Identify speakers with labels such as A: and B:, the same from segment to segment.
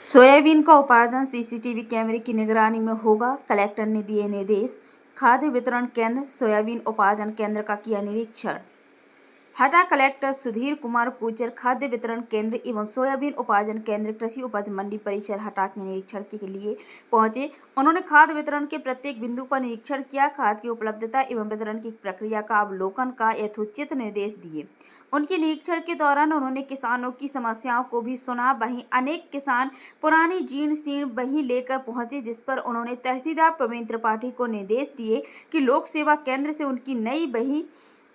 A: Soybean का उपार्जन CCTV कैमरे की निगरानी में होगा, कलेक्टर ने दिए निर्देश। खाद्य वितरण केंद्र सोयाबीन उपार्जन केंद्र का किया निरीक्षण। हटा कलेक्टर सुधीर कुमार कुचर खाद्य वितरण केंद्र एवं सोयाबीन उपार्जन केंद्र कृषि उपज मंडी परिसर हटा के निरीक्षण के लिए पहुंचे। उन्होंने खाद्य वितरण के प्रत्येक बिंदु पर निरीक्षण किया, खाद की उपलब्धता एवं वितरण की प्रक्रिया का अवलोकन का यथोचित निर्देश दिए। उनके निरीक्षण के दौरान उन्होंने किसानों की समस्याओं को भी सुना। वहीं अनेक किसान पुरानी जीर्ण शीर्ण बही लेकर पहुंचे, जिस पर उन्होंने तहसीलदार प्रवीण त्रिपाठी को निर्देश दिए कि लोक सेवा केंद्र से उनकी नई बही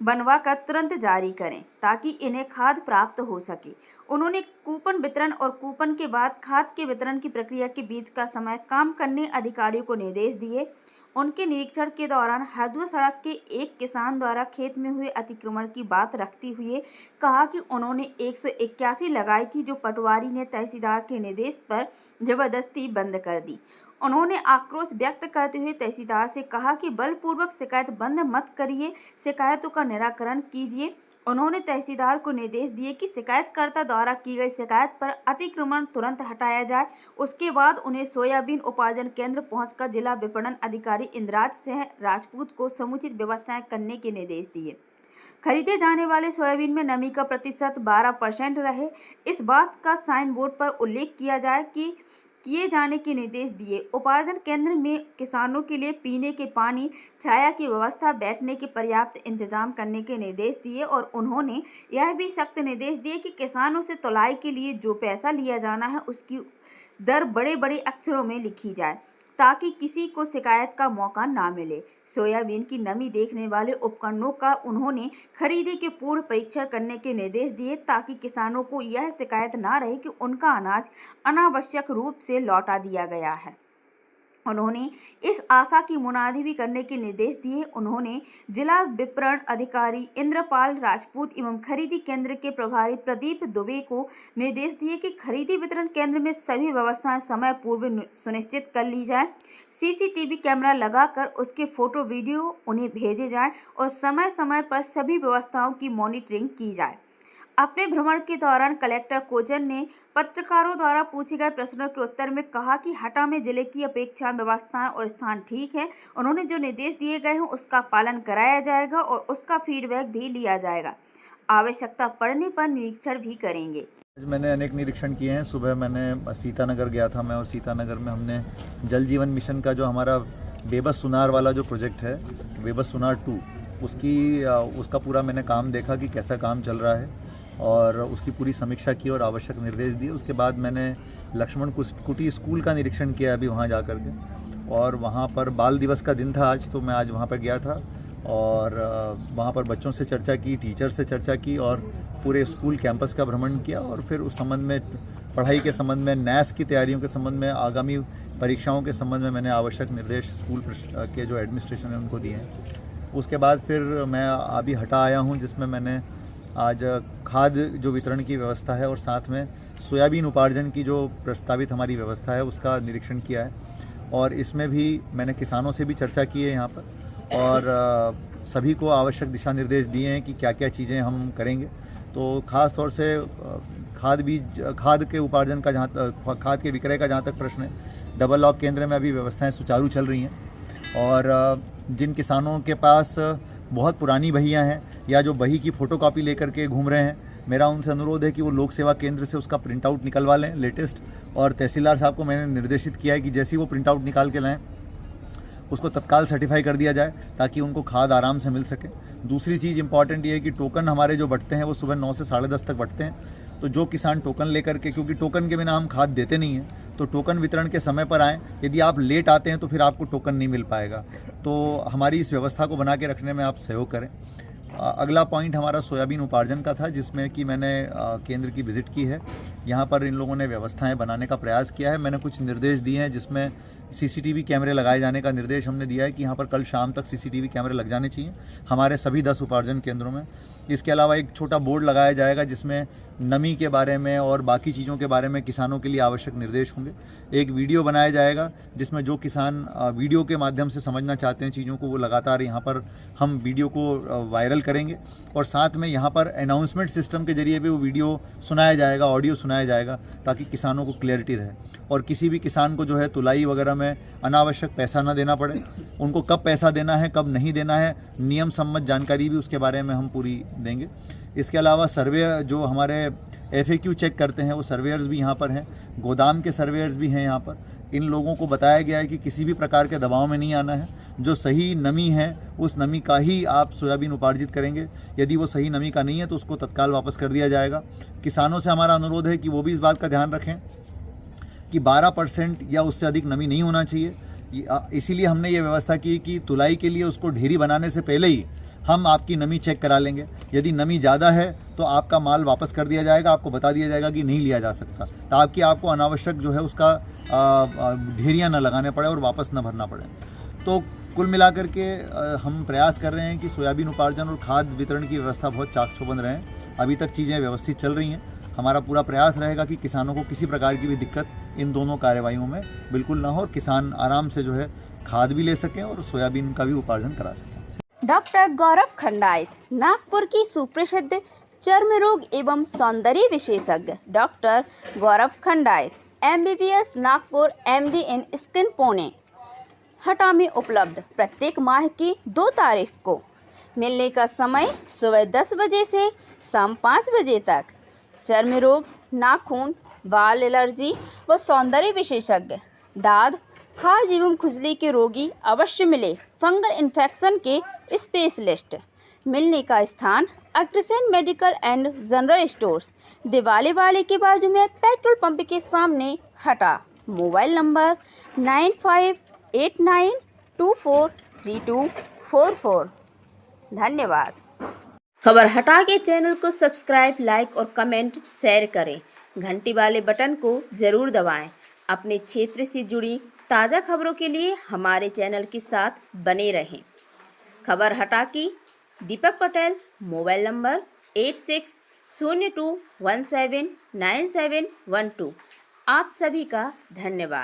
A: बनवा कर तुरंत जारी करें ताकि इन्हें खाद प्राप्त हो सके। उन्होंने कूपन वितरण और कूपन के बाद खाद के वितरण की प्रक्रिया के बीच का समय काम करने अधिकारियों को निर्देश दिए। उनके निरीक्षण के दौरान हरदुआ सड़क के एक किसान द्वारा खेत में हुए अतिक्रमण की बात रखते हुए कहा कि उन्होंने 181 लगाई थी, जो पटवारी ने तहसीलदार के निर्देश पर जबरदस्ती बंद कर दी। उन्होंने आक्रोश व्यक्त करते हुए तहसीलदार से कहा कि बलपूर्वक शिकायत बंद मत करिए, शिकायतों का निराकरण कीजिए। उन्होंने तहसीलदार को निर्देश दिए कि शिकायतकर्ता द्वारा की गई शिकायत पर अतिक्रमण तुरंत हटाया जाए। उसके बाद उन्हें सोयाबीन उपार्जन केंद्र पहुंचकर जिला विपणन अधिकारी इंद्राज सिंह राजपूत को समुचित व्यवस्थाएं करने के निर्देश दिए। खरीदे जाने वाले सोयाबीन में नमी का प्रतिशत 12% रहे, इस बात का साइन बोर्ड पर उल्लेख किए जाने के निर्देश दिए। उपार्जन केंद्र में किसानों के लिए पीने के पानी, छाया की व्यवस्था, बैठने के पर्याप्त इंतजाम करने के निर्देश दिए और उन्होंने यह भी सख्त निर्देश दिए कि किसानों से तुलाई के लिए जो पैसा लिया जाना है उसकी दर बड़े बड़े अक्षरों में लिखी जाए ताकि किसी को शिकायत का मौका ना मिले। सोयाबीन की नमी देखने वाले उपकरणों का उन्होंने खरीदी के पूर्व परीक्षण करने के निर्देश दिए ताकि किसानों को यह शिकायत ना रहे कि उनका अनाज अनावश्यक रूप से लौटा दिया गया है। उन्होंने इस आशा की मुनादी भी करने के निर्देश दिए। उन्होंने जिला विपणन अधिकारी इंद्रपाल राजपूत एवं खरीदी केंद्र के प्रभारी प्रदीप दुबे को निर्देश दिए कि खरीदी वितरण केंद्र में सभी व्यवस्थाएं समय पूर्व सुनिश्चित कर ली जाए। सीसीटीवी कैमरा लगाकर उसके फोटो वीडियो उन्हें भेजे जाए और समय समय पर सभी व्यवस्थाओं की मॉनिटरिंग की जाए। अपने भ्रमण के दौरान कलेक्टर कोचर ने पत्रकारों द्वारा पूछे गए प्रश्नों के उत्तर में कहा कि हटा में जिले की अपेक्षा व्यवस्थाएं और स्थान ठीक है। उन्होंने जो निर्देश दिए गए हैं उसका पालन कराया जाएगा और उसका फीडबैक भी लिया जाएगा। आवश्यकता पड़ने पर निरीक्षण भी करेंगे।
B: मैंने अनेक निरीक्षण किए हैं। सुबह मैंने सीतानगर गया था मैं, और सीतानगर में हमने जल जीवन मिशन का जो हमारा बेबस सुनार वाला जो प्रोजेक्ट है, बेबस सुनार 2, उसका पूरा मैंने काम देखा कि कैसा काम चल रहा है और उसकी पूरी समीक्षा की और आवश्यक निर्देश दिए। उसके बाद मैंने लक्ष्मण कुटी स्कूल का निरीक्षण किया अभी वहाँ जा कर के, और वहाँ पर बाल दिवस का दिन था आज, तो मैं आज वहाँ पर गया था और वहाँ पर बच्चों से चर्चा की, टीचर से चर्चा की और पूरे स्कूल कैंपस का भ्रमण किया। और फिर उस संबंध में, पढ़ाई के संबंध में, नैस की तैयारियों के संबंध में, आगामी परीक्षाओं के संबंध में मैंने आवश्यक निर्देश स्कूल के जो एडमिनिस्ट्रेशन है उनको दिए हैं। उसके बाद फिर मैं अभी हटा आया हूँ, जिसमें मैंने आज खाद जो वितरण की व्यवस्था है और साथ में सोयाबीन उपार्जन की जो प्रस्तावित हमारी व्यवस्था है उसका निरीक्षण किया है। और इसमें भी मैंने किसानों से भी चर्चा की है यहाँ पर, और सभी को आवश्यक दिशा निर्देश दिए हैं कि क्या क्या चीज़ें हम करेंगे। तो ख़ास तौर से खाद के उपार्जन का खाद के विक्रय का जहाँ तक प्रश्न है, डबल लॉक केंद्र में अभी व्यवस्थाएं सुचारू चल रही हैं। और जिन किसानों के पास बहुत पुरानी बहियाँ हैं या जो बही की फ़ोटोकॉपी लेकर के घूम रहे हैं, मेरा उनसे अनुरोध है कि वो लोक सेवा केंद्र से उसका प्रिंट आउट निकलवा लें लेटेस्ट। और तहसीलदार साहब को मैंने निर्देशित किया है कि जैसे ही वो प्रिंट आउट निकाल के लाएँ उसको तत्काल सर्टिफाई कर दिया जाए ताकि उनको खाद आराम से मिल सके। दूसरी चीज़ इंपॉर्टेंट ये है कि टोकन हमारे जो बंटते हैं वो सुबह 9 से 10:30 तक बंटते हैं। तो जो किसान टोकन लेकर के, क्योंकि टोकन के बिना हम खाद देते नहीं हैं, तो टोकन वितरण के समय पर आएँ। यदि आप लेट आते हैं तो फिर आपको टोकन नहीं मिल पाएगा। तो हमारी इस व्यवस्था को बना के रखने में आप सहयोग करें। अगला पॉइंट हमारा सोयाबीन उपार्जन का था, जिसमें कि मैंने केंद्र की विज़िट की है। यहाँ पर इन लोगों ने व्यवस्थाएं बनाने का प्रयास किया है। मैंने कुछ निर्देश दिए हैं, जिसमें सीसीटीवी कैमरे लगाए जाने का निर्देश हमने दिया है कि यहाँ पर कल शाम तक सीसीटीवी कैमरे लग जाने चाहिए हमारे सभी 10 उपार्जन केंद्रों में। इसके अलावा एक छोटा बोर्ड लगाया जाएगा जिसमें नमी के बारे में और बाकी चीज़ों के बारे में किसानों के लिए आवश्यक निर्देश होंगे। एक वीडियो बनाया जाएगा जिसमें जो किसान वीडियो के माध्यम से समझना चाहते हैं चीज़ों को, वो लगातार यहाँ पर हम वीडियो को वायरल करेंगे और साथ में यहाँ पर अनाउंसमेंट सिस्टम के जरिए भी वो वीडियो सुनाया जाएगा, ऑडियो सुनाया जाएगा, ताकि किसानों को क्लैरिटी रहे और किसी भी किसान को जो है तुलाई वगैरह में अनावश्यक पैसा ना देना पड़े। उनको कब पैसा देना है, कब नहीं देना है, नियम सम्मत जानकारी भी उसके बारे में हम पूरी देंगे। इसके अलावा सर्वे जो हमारे FAQ चेक करते हैं वो सर्वेयर्स भी यहाँ पर हैं, गोदाम के सर्वेयर्स भी हैं यहाँ पर। इन लोगों को बताया गया है कि किसी भी प्रकार के दबाव में नहीं आना है, जो सही नमी है उस नमी का ही आप सोयाबीन उपार्जित करेंगे। यदि वो सही नमी का नहीं है तो उसको तत्काल वापस कर दिया जाएगा। किसानों से हमारा अनुरोध है कि वो भी इस बात का ध्यान रखें कि 12% या उससे अधिक नमी नहीं होना चाहिए। इसीलिए हमने ये व्यवस्था की कि तुलाई के लिए उसको ढेरी बनाने से पहले ही हम आपकी नमी चेक करा लेंगे। यदि नमी ज़्यादा है तो आपका माल वापस कर दिया जाएगा, आपको बता दिया जाएगा कि नहीं लिया जा सकता, ताकि आपको अनावश्यक जो है उसका ढेरियाँ न लगाने पड़े और वापस न भरना पड़े। तो कुल मिलाकर के हम प्रयास कर रहे हैं कि सोयाबीन उपार्जन और खाद वितरण की व्यवस्था बहुत चाक-चौबंद रहे। अभी तक चीज़ें व्यवस्थित चल रही हैं। हमारा पूरा प्रयास रहेगा कि किसानों को किसी प्रकार की भी दिक्कत इन दोनों कार्यवाहियों में बिल्कुल ना हो और किसान आराम से जो है खाद भी ले सकें और सोयाबीन का भी उपार्जन करा सकें।
A: डॉक्टर गौरव खंडायत, नागपुर की सुप्रसिद्ध चर्म रोग एवं सौंदर्य विशेषज्ञ डॉक्टर गौरव खंडायत, MBBS, नागपुर, MD इन स्किन, पुणे, हटा में उपलब्ध। प्रत्येक माह की 2 तारीख को। मिलने का समय सुबह 10 बजे से शाम 5 बजे तक। चर्म रोग, नाखून, बाल एलर्जी व सौंदर्य विशेषज्ञ, दाद, खाज एवं खुजली के रोगी अवश्य मिले। फंगल इन्फेक्शन के स्पेशलिस्ट। मिलने का स्थान Agrasen medical and general stores, Diwali वाले के बाजू में पेट्रोल पंप के सामने, हटा। Mobile number 9589243244। धन्यवाद। खबर हटा के चैनल को सब्सक्राइब, लाइक और कमेंट शेयर करें। घंटी वाले बटन को जरूर दबाएं। अपने क्षेत्र से जुड़ी ताज़ा खबरों के लिए हमारे चैनल के साथ बने रहें। खबर हटा की दीपक पटेल, मोबाइल नंबर 8602179712। आप सभी का धन्यवाद।